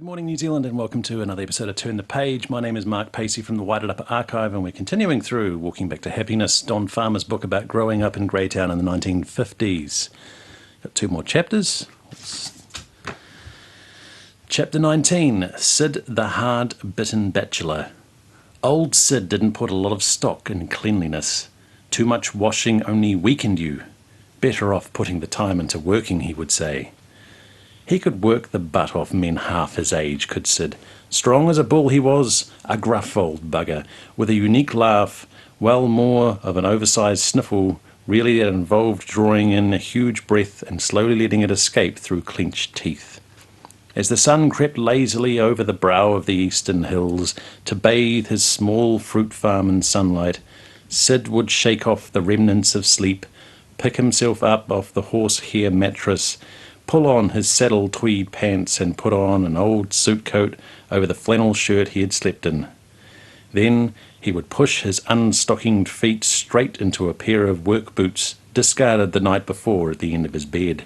morning, New Zealand, and welcome to another episode of Turn the Page. My name is Mark Pacey from the Wairarapa Archive, and we're continuing through Walking Back to Happiness, Don Farmer's book about growing up in Greytown in the 1950s. Got two more chapters. Chapter 19, Sid the Hard-Bitten Bachelor. Old Sid didn't put a lot of stock in cleanliness. Too much washing only weakened you. Better off putting the time into working, he would say. He could work the butt off men half his age, could Sid. Strong as a bull he was, a gruff old bugger, with a unique laugh, well more of an oversized sniffle, really that involved drawing in a huge breath and slowly letting it escape through clenched teeth. As the sun crept lazily over the brow of the eastern hills to bathe his small fruit farm in sunlight, Sid would shake off the remnants of sleep, pick himself up off the horsehair mattress, pull on his saddle tweed pants and put on an old suit coat over the flannel shirt he had slept in. Then he would push his unstockinged feet straight into a pair of work boots discarded the night before at the end of his bed.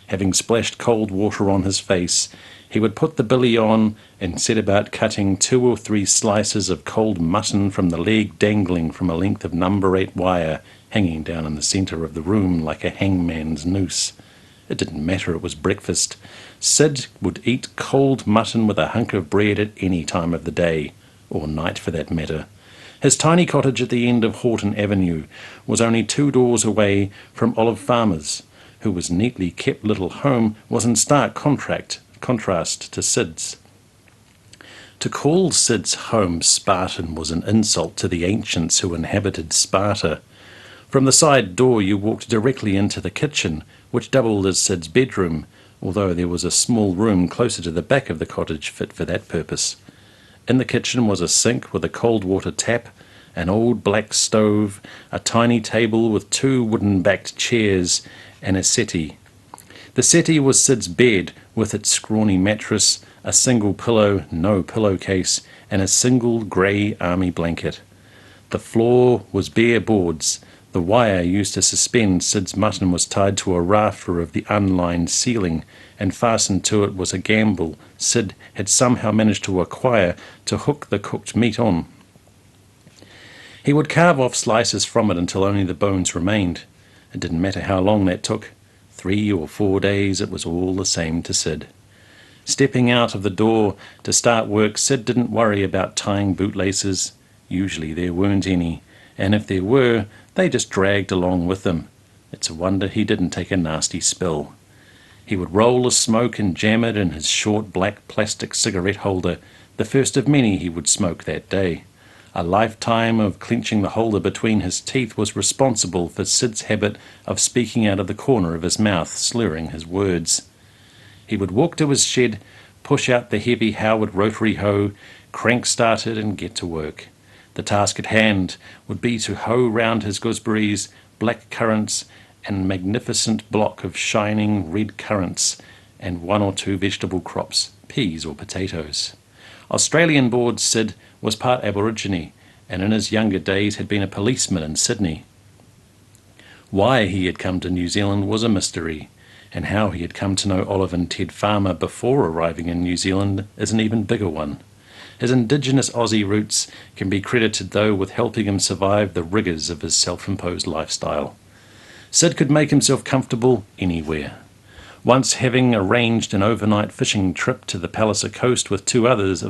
Having splashed cold water on his face, he would put the billy on and set about cutting 2 or 3 slices of cold mutton from the leg dangling from a length of number 8 wire hanging down in the centre of the room like a hangman's noose. It didn't matter, it was breakfast. Sid would eat cold mutton with a hunk of bread at any time of the day, or night for that matter. His tiny cottage at the end of Horton Avenue was only 2 doors away from Olive Farmer's, whose neatly kept little home was in stark contrast to Sid's. To call Sid's home Spartan was an insult to the ancients who inhabited Sparta. From the side door you walked directly into the kitchen, which doubled as Sid's bedroom, although there was a small room closer to the back of the cottage fit for that purpose. In the kitchen was a sink with a cold water tap, an old black stove, a tiny table with 2 wooden-backed chairs, and a settee. The settee was Sid's bed, with its scrawny mattress, a single pillow, no pillowcase, and a single grey army blanket. The floor was bare boards. The wire used to suspend Sid's mutton was tied to a rafter of the unlined ceiling, and fastened to it was a gamble Sid had somehow managed to acquire to hook the cooked meat on. He would carve off slices from it until only the bones remained. It didn't matter how long that took. 3 or 4 days, it was all the same to Sid. Stepping out of the door to start work, Sid didn't worry about tying bootlaces. Usually there weren't any, and if there were, they just dragged along with them. It's a wonder he didn't take a nasty spill. He would roll a smoke and jam it in his short black plastic cigarette holder, the first of many he would smoke that day. A lifetime of clenching the holder between his teeth was responsible for Sid's habit of speaking out of the corner of his mouth, slurring his words. He would walk to his shed, push out the heavy Howard rotary hoe, crank-start it and get to work. The task at hand would be to hoe round his gooseberries, black currants, and magnificent block of shining red currants, and 1 or 2 vegetable crops, peas or potatoes. Australian-born Sid was part Aborigine, and in his younger days had been a policeman in Sydney. Why he had come to New Zealand was a mystery, and how he had come to know Olive and Ted Farmer before arriving in New Zealand is an even bigger one. His indigenous Aussie roots can be credited, though, with helping him survive the rigours of his self-imposed lifestyle. Sid could make himself comfortable anywhere. Once, having arranged an overnight fishing trip to the Palliser coast with 2 others,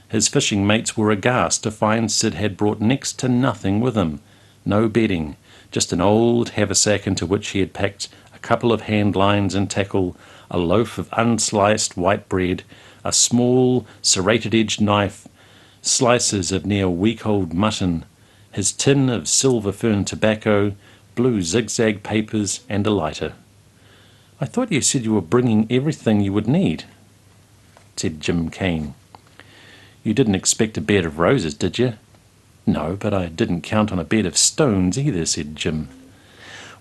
his fishing mates were aghast to find Sid had brought next to nothing with him. No bedding, just an old haversack into which he had packed a couple of hand lines and tackle, a loaf of unsliced white bread, a small serrated-edged knife, slices of near week-old mutton, his tin of silver fern tobacco, blue zigzag papers, and a lighter. "I thought you said you were bringing everything you would need," said Jim Kane. "You didn't expect a bed of roses, did you?" "No, but I didn't count on a bed of stones either," said Jim.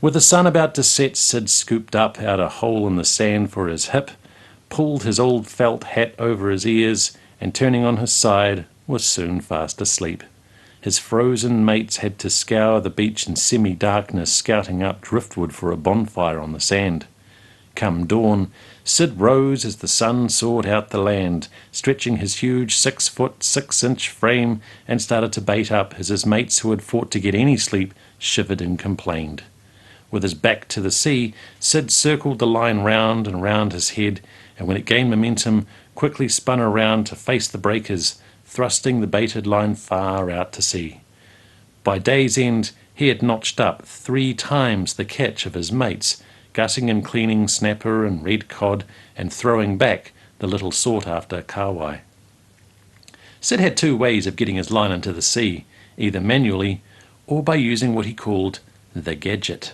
With the sun about to set, Sid scooped up out a hole in the sand for his hip, pulled his old felt hat over his ears, and turning on his side, was soon fast asleep. His frozen mates had to scour the beach in semi-darkness, scouting up driftwood for a bonfire on the sand. Come dawn, Sid rose as the sun sought out the land, stretching his huge 6-foot 6-inch frame, and started to bait up as his mates who had fought to get any sleep shivered and complained. With his back to the sea, Sid circled the line round and round his head, and when it gained momentum, quickly spun around to face the breakers, thrusting the baited line far out to sea. By day's end, he had notched up 3 times the catch of his mates, gutting and cleaning snapper and red cod, and throwing back the little sought-after kawai. Sid had 2 ways of getting his line into the sea, either manually or by using what he called the gadget.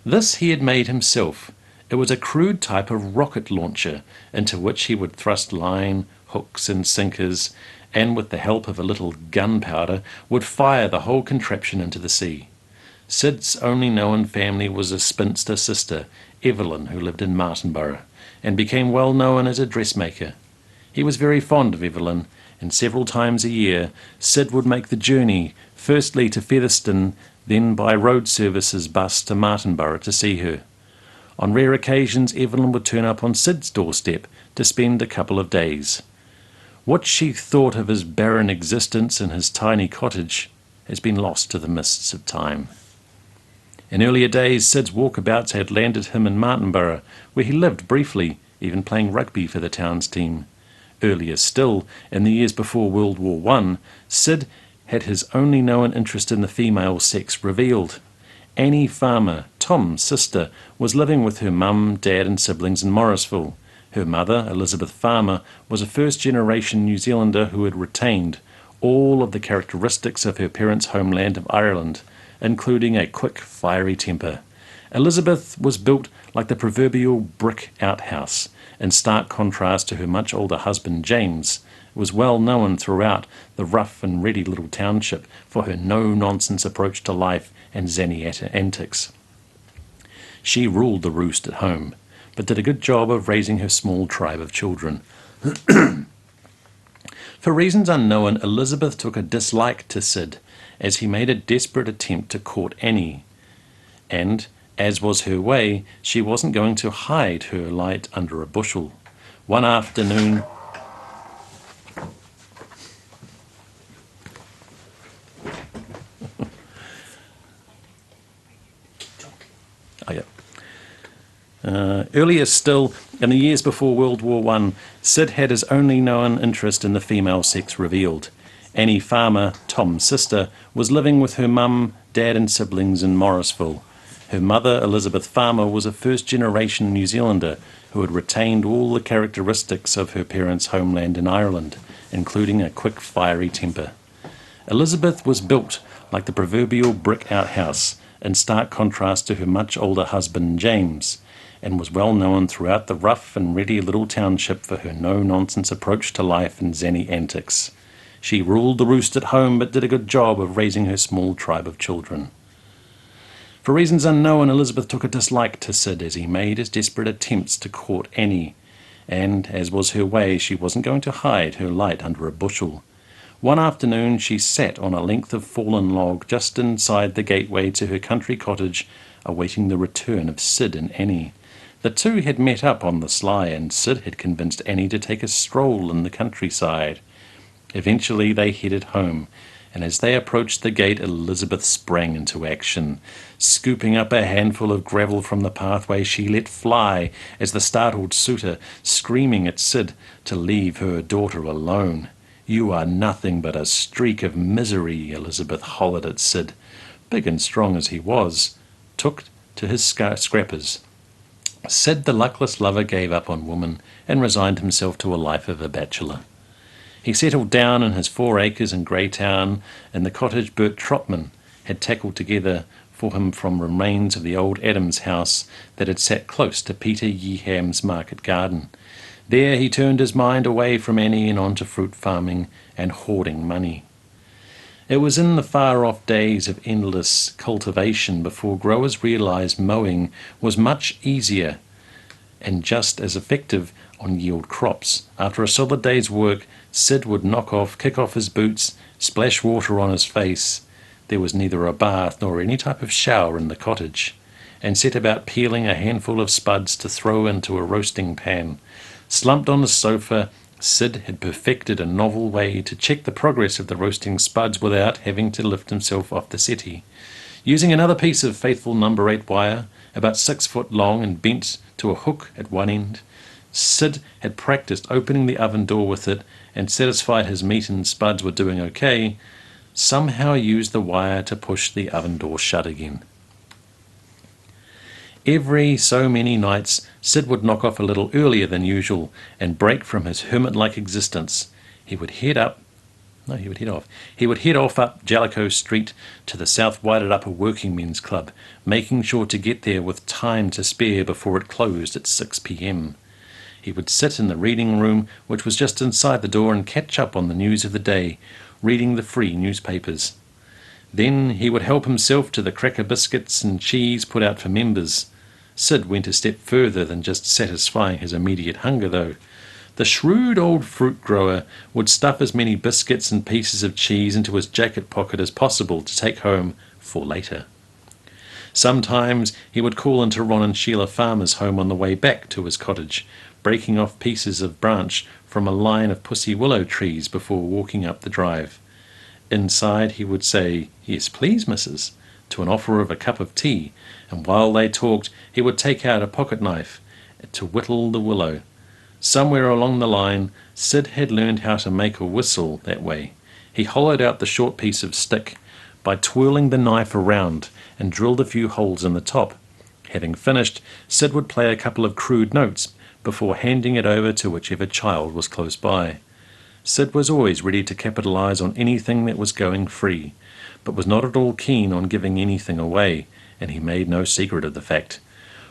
This he had made himself. It was a crude type of rocket launcher into which he would thrust line, hooks and sinkers, and with the help of a little gunpowder would fire the whole contraption into the sea. Sid's only known family was a spinster sister, Evelyn, who lived in Martinborough, and became well known as a dressmaker. He was very fond of Evelyn, and several times a year Sid would make the journey, firstly to Featherstone, then by road services bus to Martinborough to see her. On rare occasions Evelyn would turn up on Sid's doorstep to spend a couple of days. What she thought of his barren existence in his tiny cottage has been lost to the mists of time. In earlier days, Sid's walkabouts had landed him in Martinborough, where he lived briefly, even playing rugby for the town's team. Earlier still, in the years before World War I, Sid had his only known interest in the female sex revealed. Annie Farmer, Tom's sister, was living with her mum, dad and siblings in Morrisville. Her mother, Elizabeth Farmer, was a first-generation New Zealander who had retained all of the characteristics of her parents' homeland of Ireland, including a quick, fiery temper. Elizabeth was built like the proverbial brick outhouse, in stark contrast to her much older husband James. Was well known throughout the rough and ready little township for her no-nonsense approach to life and zany antics. She ruled the roost at home, but did a good job of raising her small tribe of children. For reasons unknown, Elizabeth took a dislike to Sid, as he made a desperate attempt to court Annie, and, as was her way, she wasn't going to hide her light under a bushel. One afternoon... Earlier still, in the years before World War I, Sid had his only known interest in the female sex revealed. Annie Farmer, Tom's sister, was living with her mum, dad and siblings in Morrisville. Her mother, Elizabeth Farmer, was a first-generation New Zealander who had retained all the characteristics of her parents' homeland in Ireland, including a quick, fiery temper. Elizabeth was built like the proverbial brick outhouse, in stark contrast to her much older husband James, and was well known throughout the rough and ready little township for her no-nonsense approach to life and zany antics. She ruled the roost at home, but did a good job of raising her small tribe of children. For reasons unknown, Elizabeth took a dislike to Sid as he made his desperate attempts to court Annie, and, as was her way, she wasn't going to hide her light under a bushel. One afternoon she sat on a length of fallen log just inside the gateway to her country cottage, awaiting the return of Sid and Annie. The two had met up on the sly, and Sid had convinced Annie to take a stroll in the countryside. Eventually they headed home, and as they approached the gate, Elizabeth sprang into action. Scooping up a handful of gravel from the pathway, she let fly as the startled suitor, screaming at Sid to leave her daughter alone. "You are nothing but a streak of misery," Elizabeth hollered at Sid, big and strong as he was, took to his scrappers. Sid, the luckless lover, gave up on woman and resigned himself to a life of a bachelor. He settled down in his 4 acres in Greytown, and the cottage Bert Trotman had tackled together for him from remains of the old Adams house that had sat close to Peter Yeham's market garden. There he turned his mind away from Annie and on to fruit farming and hoarding money. It was in the far-off days of endless cultivation before growers realised mowing was much easier and just as effective on yield crops. After a solid day's work, Sid would kick off his boots, splash water on his face. There was neither a bath nor any type of shower in the cottage. and set about peeling a handful of spuds to throw into a roasting pan. Slumped on the sofa, Sid had perfected a novel way to check the progress of the roasting spuds without having to lift himself off the settee. Using another piece of faithful number 8 wire, about 6 foot long and bent to a hook at one end, Sid had practiced opening the oven door with it and, satisfied his meat and spuds were doing okay, somehow used the wire to push the oven door shut again. Every so many nights, Sid would knock off a little earlier than usual and break from his hermit-like existence. He would head off up Jellicoe Street to the South Wairarapa Working Men's Club, making sure to get there with time to spare before it closed at 6 p.m. He would sit in the reading room, which was just inside the door, and catch up on the news of the day, reading the free newspapers. Then he would help himself to the cracker biscuits and cheese put out for members. Sid went a step further than just satisfying his immediate hunger, though. The shrewd old fruit grower would stuff as many biscuits and pieces of cheese into his jacket pocket as possible to take home for later. Sometimes he would call into Ron and Sheila Farmer's home on the way back to his cottage, breaking off pieces of branch from a line of pussy willow trees before walking up the drive. Inside he would say, "Yes, please, missus," to an offer of a cup of tea, and while they talked he would take out a pocket knife to whittle the willow. Somewhere along the line Sid had learned how to make a whistle that way. He hollowed out the short piece of stick by twirling the knife around and drilled a few holes in the top. Having finished, Sid would play a couple of crude notes before handing it over to whichever child was close by. Sid was always ready to capitalize on anything that was going free, but was not at all keen on giving anything away, and he made no secret of the fact.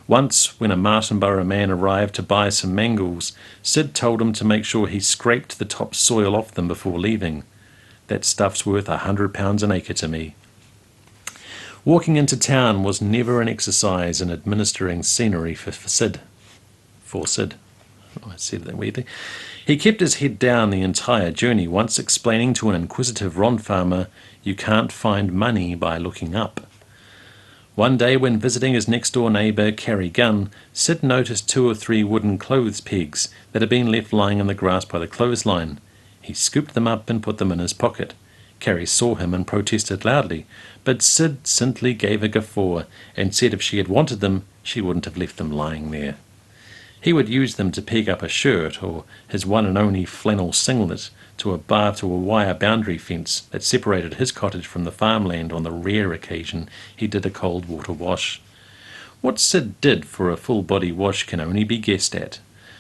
Once, when a Martinborough man arrived to buy some mangles, Sid told him to make sure he scraped the top soil off them before leaving. "That stuff's worth £100 an acre to me." Walking into town was never an exercise in administering scenery for Sid. I said that weirdly. He kept his head down the entire journey, once explaining to an inquisitive Ron farmer, "You can't find money by looking up." One day when visiting his next-door neighbour, Carrie Gunn, Sid noticed 2 or 3 wooden clothes pegs that had been left lying in the grass by the clothesline. He scooped them up and put them in his pocket. Carrie saw him and protested loudly, but Sid simply gave a guffaw and said if she had wanted them, she wouldn't have left them lying there. He would use them to peg up a shirt or his one and only flannel singlet to a wire boundary fence that separated his cottage from the farmland on the rare occasion he did a cold water wash. What Sid did for a full body wash can only be guessed at,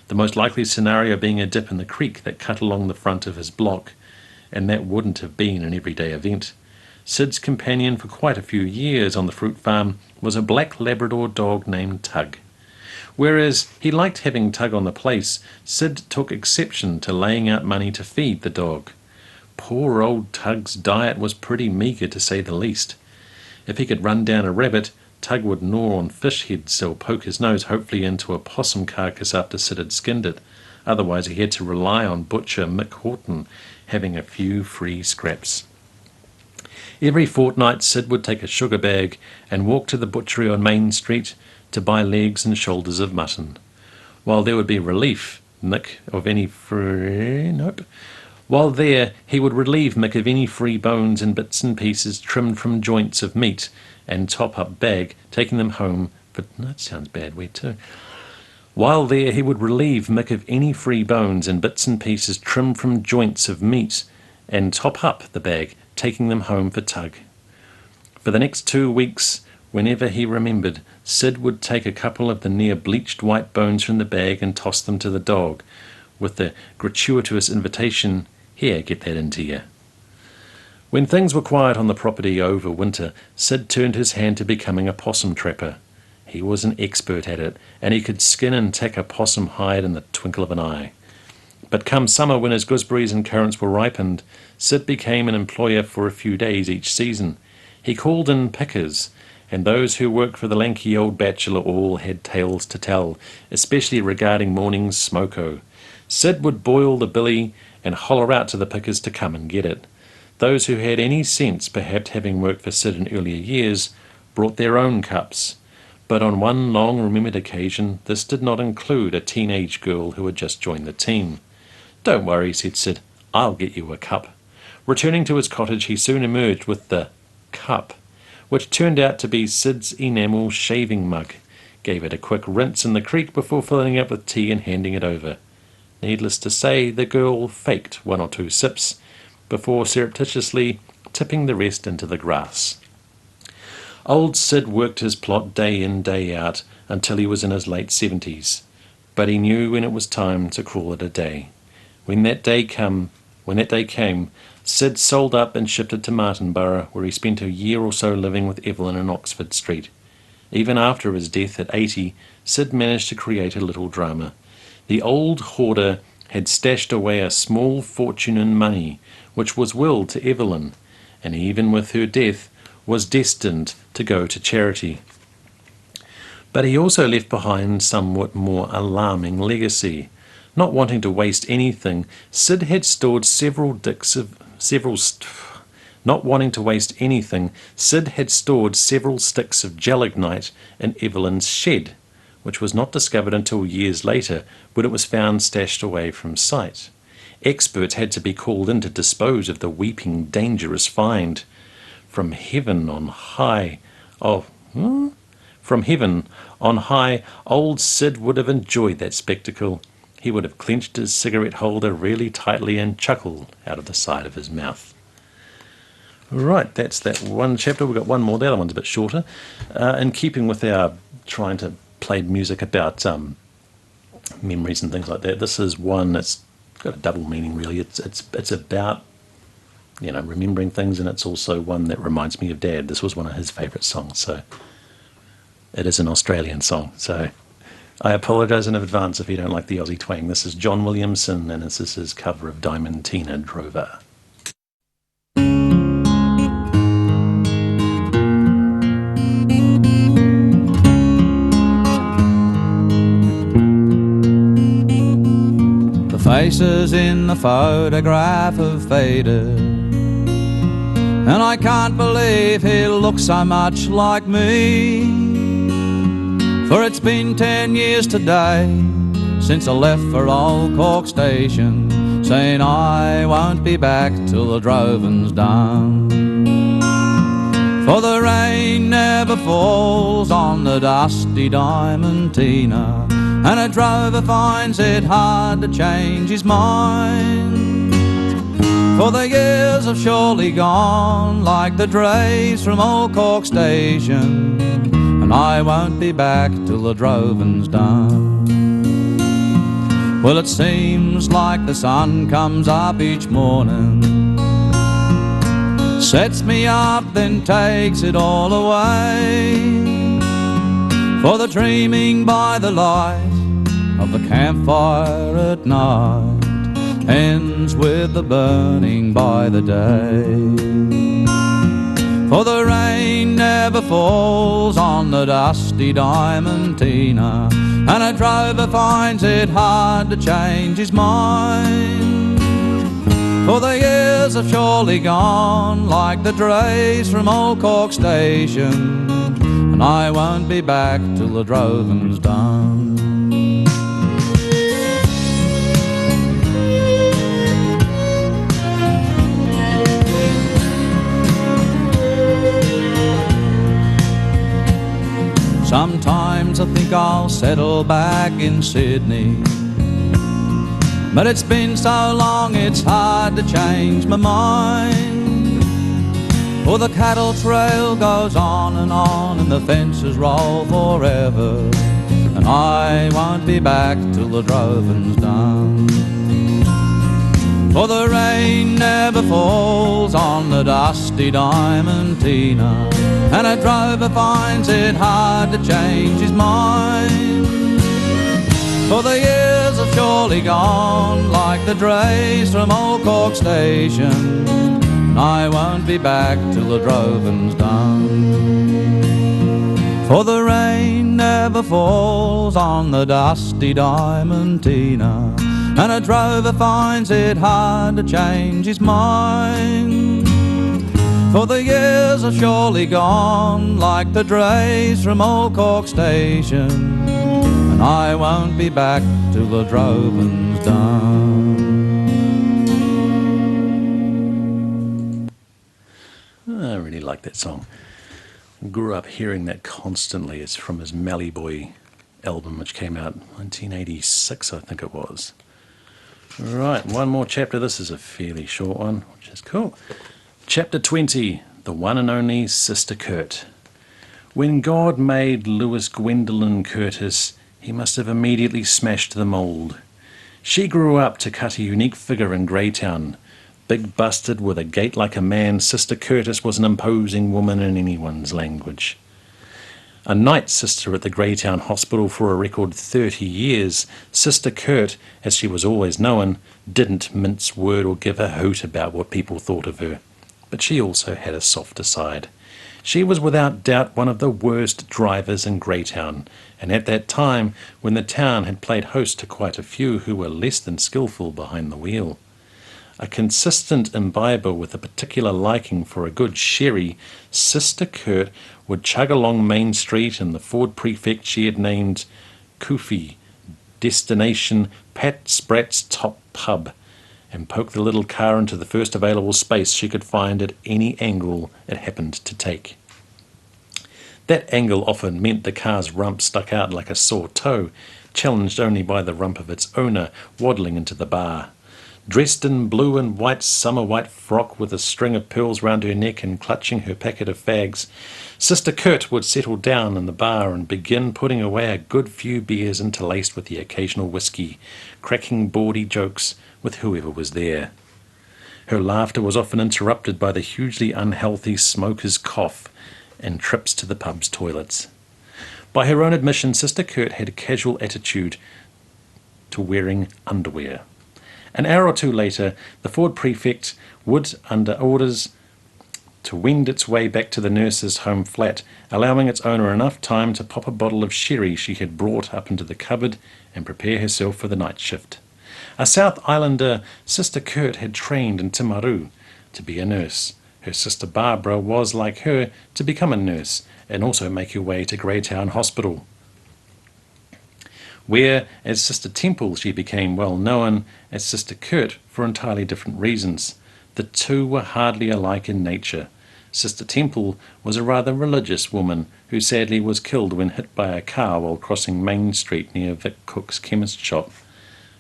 the most likely scenario being a dip in the creek that cut along the front of his block, and that wouldn't have been an everyday event. Sid's companion for quite a few years on the fruit farm was a black Labrador dog named Tug. Whereas he liked having Tug on the place, Sid took exception to laying out money to feed the dog. Poor old Tug's diet was pretty meagre, to say the least. If he could run down a rabbit, Tug would gnaw on fish heads or poke his nose hopefully into a possum carcass after Sid had skinned it. Otherwise he had to rely on butcher Mick Horton having a few free scraps. Every fortnight Sid would take a sugar bag and walk to the butchery on Main Street to buy legs and shoulders of mutton. While there would be relief, While there, he would relieve Mick of any free bones and bits and pieces trimmed from joints of meat and top up bag, taking them home. But that sounds bad, weird too. While there, he would relieve Mick of any free bones and bits and pieces trimmed from joints of meat and top up the bag, taking them home for Tug. For the next 2 weeks, whenever he remembered, Sid would take a couple of the near bleached white bones from the bag and toss them to the dog, with the gratuitous invitation, "Here, get that into you." When things were quiet on the property over winter, Sid turned his hand to becoming a possum trapper. He was an expert at it, and he could skin and tack a possum hide in the twinkle of an eye. But come summer, when his gooseberries and currants were ripened, Sid became an employer for a few days each season. He called in pickers, and those who worked for the lanky old bachelor all had tales to tell, especially regarding morning's smoko. Sid would boil the billy and holler out to the pickers to come and get it. Those who had any sense, perhaps having worked for Sid in earlier years, brought their own cups, But on one long-remembered occasion, this did not include a teenage girl who had just joined the team. "Don't worry," said Sid. "I'll get you a cup." Returning to his cottage, he soon emerged with the cup, which turned out to be Sid's enamel shaving mug. Gave it a quick rinse in the creek before filling it up with tea and handing it over. Needless to say, the girl faked 1 or 2 sips before surreptitiously tipping the rest into the grass. Old Sid worked his plot day in, day out, until he was in his late 70s, but he knew when it was time to call it a day. When that day came, Sid sold up and shifted to Martinborough, where he spent a year or so living with Evelyn in Oxford Street. Even after his death at 80, Sid managed to create a little drama. The old hoarder had stashed away a small fortune in money, which was willed to Evelyn, and even with her death was destined to go to charity. But he also left behind somewhat more alarming legacy. Not wanting to waste anything, Sid had stored several sticks of gelignite in Evelyn's shed, which was not discovered until years later, when it was found stashed away from sight. Experts had to be called in to dispose of the weeping, dangerous find. From heaven on high, old Sid would have enjoyed that spectacle. He would have clenched his cigarette holder really tightly and chuckled out of the side of his mouth. Right, that's that one chapter. We've got one more. The other one's a bit shorter. In keeping with our trying to play music about memories and things like that, this is one that's got a double meaning, really. It's about, remembering things, and it's also one that reminds me of Dad. This was one of his favourite songs, so it is an Australian song. So I apologise in advance if you don't like the Aussie twang. This is John Williamson, and this is his cover of Diamantina Drover. The faces in the photograph have faded, and I can't believe he looks so much like me. For it's been 10 years today since I left for old Cork Station, saying I won't be back till the droving's done. For the rain never falls on the dusty Diamantina, and a drover finds it hard to change his mind. For the years have surely gone like the drays from old Cork Station, and I won't be back till the droving's done. Well, it seems like the sun comes up each morning, sets me up, then takes it all away. For the dreaming by the light of the campfire at night ends with the burning by the day. For the rain never falls on the dusty Diamantina, and a drover finds it hard to change his mind. For the years have surely gone like the drays from old Cork Station, and I won't be back till the droving's done. Sometimes I think I'll settle back in Sydney, but it's been so long it's hard to change my mind. For the cattle trail goes on and the fences roll forever, and I won't be back till the droving's done. For the rain never falls on the dusty Diamantina, and a drover finds it hard to change his mind. For the years have surely gone like the drays from old Cork Station, and I won't be back till the droving's done. For the rain never falls on the dusty Diamantina, and a drover finds it hard to change his mind. For the years are surely gone, like the drays from Old Cork Station, and I won't be back till the droving's done. I really like that song. Grew up hearing that constantly. It's from his Mallee Boy album, which came out 1986, I think it was. Right, one more chapter. This is a fairly short one, which is cool. Chapter 20, The One and Only Sister Kurt. When God made Lewis Gwendolyn Curtis, he must have immediately smashed the mould. She grew up to cut a unique figure in Greytown. Big-busted with a gait like a man, Sister Curtis was an imposing woman in anyone's language. A night sister at the Greytown Hospital for a record 30 years, Sister Kurt, as she was always known, didn't mince word or give a hoot about what people thought of her. But she also had a softer side. She was without doubt one of the worst drivers in Greytown, and at that time, when the town had played host to quite a few who were less than skillful behind the wheel. A consistent imbiber with a particular liking for a good sherry, Sister Kurt would chug along Main Street in the Ford Prefect she had named Koofy, destination Pat Spratt's Top Pub, and poke the little car into the first available space she could find at any angle it happened to take. That angle often meant the car's rump stuck out like a sore toe, challenged only by the rump of its owner waddling into the bar. Dressed in blue and white summer white frock with a string of pearls round her neck and clutching her packet of fags, Sister Kurt would settle down in the bar and begin putting away a good few beers interlaced with the occasional whisky, cracking bawdy jokes with whoever was there. Her laughter was often interrupted by the hugely unhealthy smoker's cough and trips to the pub's toilets. By her own admission, Sister Kurt had a casual attitude to wearing underwear. An hour or two later, the Ford Prefect would, under orders, to wend its way back to the nurse's home flat, allowing its owner enough time to pop a bottle of sherry she had brought up into the cupboard and prepare herself for the night shift. A South Islander, Sister Kurt had trained in Timaru to be a nurse. Her sister Barbara was, like her, to become a nurse and also make her way to Greytown Hospital, where, as Sister Temple, she became well known as Sister Kurt for entirely different reasons. The two were hardly alike in nature. Sister Temple was a rather religious woman who sadly was killed when hit by a car while crossing Main Street near Vic Cook's chemist shop.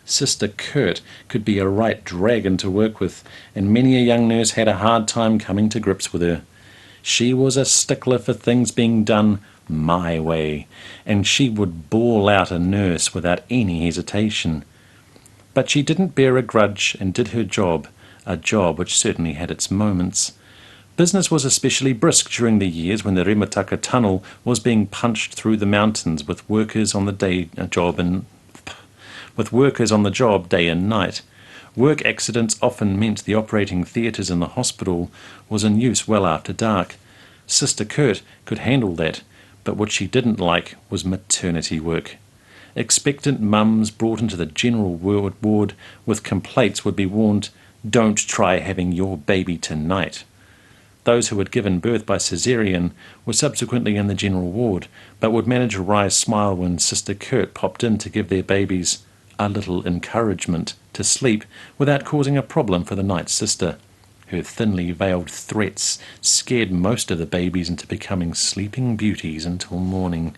Sister Kurt could be a right dragon to work with, and many a young nurse had a hard time coming to grips with her. She was a stickler for things being done my way, and she would bawl out a nurse without any hesitation. But she didn't bear a grudge and did her job, a job which certainly had its moments. Business was especially brisk during the years when the Remataka Tunnel was being punched through the mountains with workers on the job day and night. Work accidents often meant the operating theatres in the hospital was in use well after dark. Sister Kurt could handle that, but what she didn't like was maternity work. Expectant mums brought into the general ward with complaints would be warned, "Don't try having your baby tonight." Those who had given birth by caesarean were subsequently in the general ward, but would manage a wry smile when Sister Kurt popped in to give their babies a little encouragement to sleep without causing a problem for the night sister. Her thinly veiled threats scared most of the babies into becoming sleeping beauties until morning.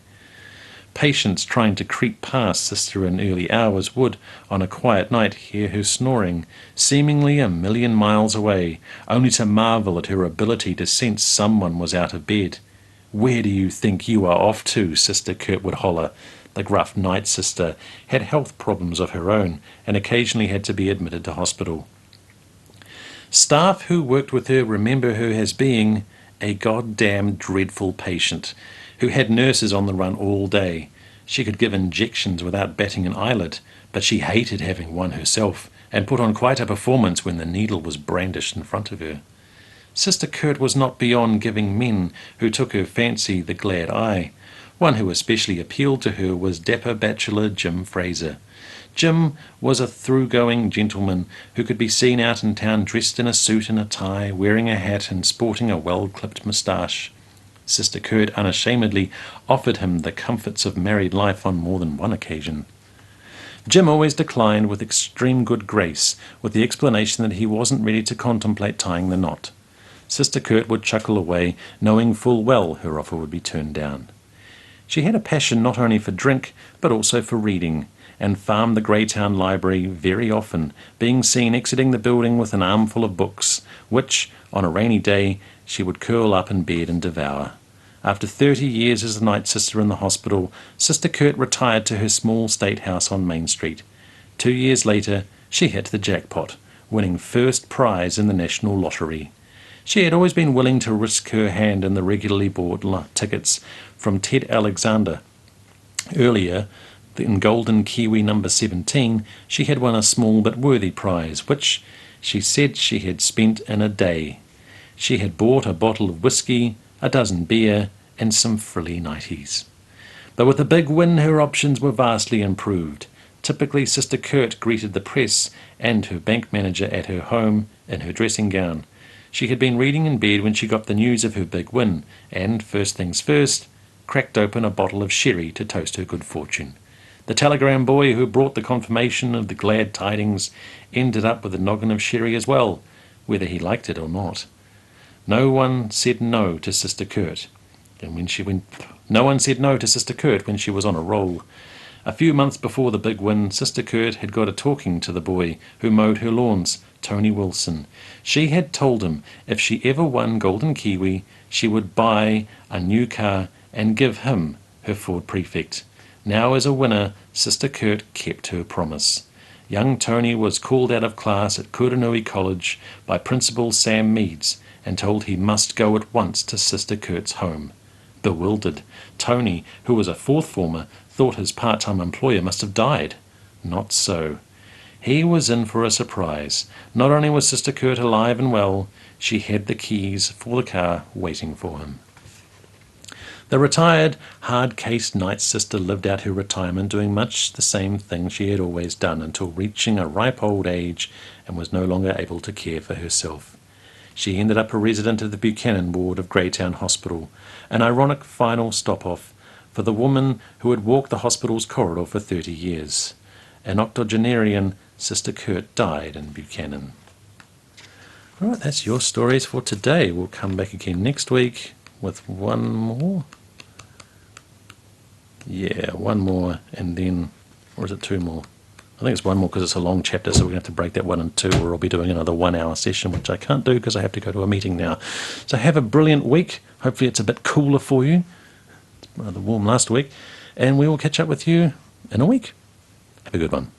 Patients trying to creep past Sister in early hours would, on a quiet night, hear her snoring, seemingly a million miles away, only to marvel at her ability to sense someone was out of bed. "Where do you think you are off to?" Sister Kurt would holler. The gruff night sister had health problems of her own and occasionally had to be admitted to hospital. Staff who worked with her remember her as being a goddamn dreadful patient who had nurses on the run all day. She could give injections without batting an eyelid, but she hated having one herself and put on quite a performance when the needle was brandished in front of her. Sister Kurt was not beyond giving men who took her fancy the glad eye. One who especially appealed to her was dapper bachelor Jim Fraser. Jim was a through-going gentleman who could be seen out in town dressed in a suit and a tie, wearing a hat and sporting a well-clipped moustache. Sister Kurt unashamedly offered him the comforts of married life on more than one occasion. Jim always declined with extreme good grace, with the explanation that he wasn't ready to contemplate tying the knot. Sister Kurt would chuckle away, knowing full well her offer would be turned down. She had a passion not only for drink, but also for reading, and farmed the Greytown Library very often, being seen exiting the building with an armful of books, which, on a rainy day, she would curl up in bed and devour. After 30 years as a night sister in the hospital, Sister Kurt retired to her small state house on Main Street. 2 years later, she hit the jackpot, winning first prize in the National Lottery. She had always been willing to risk her hand in the regularly bought tickets from Ted Alexander. Earlier, in Golden Kiwi number 17, she had won a small but worthy prize, which she said she had spent in a day. She had bought a bottle of whiskey, a dozen beer, and some frilly nighties. But with the big win, her options were vastly improved. Typically, Sister Kurt greeted the press and her bank manager at her home in her dressing gown. She had been reading in bed when she got the news of her big win, and, first things first, cracked open a bottle of sherry to toast her good fortune. The telegram boy who brought the confirmation of the glad tidings ended up with a noggin of sherry as well, whether he liked it or not. No one said no to Sister Kurt, no one said no to Sister Kurt when she was on a roll. A few months before the big win, Sister Kurt had got a talking to the boy who mowed her lawns, Tony Wilson. She had told him if she ever won Golden Kiwi, she would buy a new car and give him her Ford Prefect. Now, as a winner, Sister Kurt kept her promise. Young Tony was called out of class at Kuranui College by Principal Sam Meads and told he must go at once to Sister Kurt's home. Bewildered, Tony, who was a fourth former, thought his part-time employer must have died. Not so. He was in for a surprise. Not only was Sister Kurt alive and well, she had the keys for the car waiting for him. The retired, hard-cased night sister lived out her retirement doing much the same thing she had always done until reaching a ripe old age and was no longer able to care for herself. She ended up a resident of the Buchanan ward of Greytown Hospital, an ironic final stop-off for the woman who had walked the hospital's corridor for 30 years. An octogenarian, Sister Kurt died in Buchanan. All right, that's your stories for today. We'll come back again next week with one more. Yeah, one more, and then, or is it two more? I think it's one more because it's a long chapter, so we're going to have to break that one in two, or I'll be doing another 1 hour session, which I can't do because I have to go to a meeting now. So have a brilliant week. Hopefully it's a bit cooler for you. It's rather warm last week. And we will catch up with you in a week. Have a good one.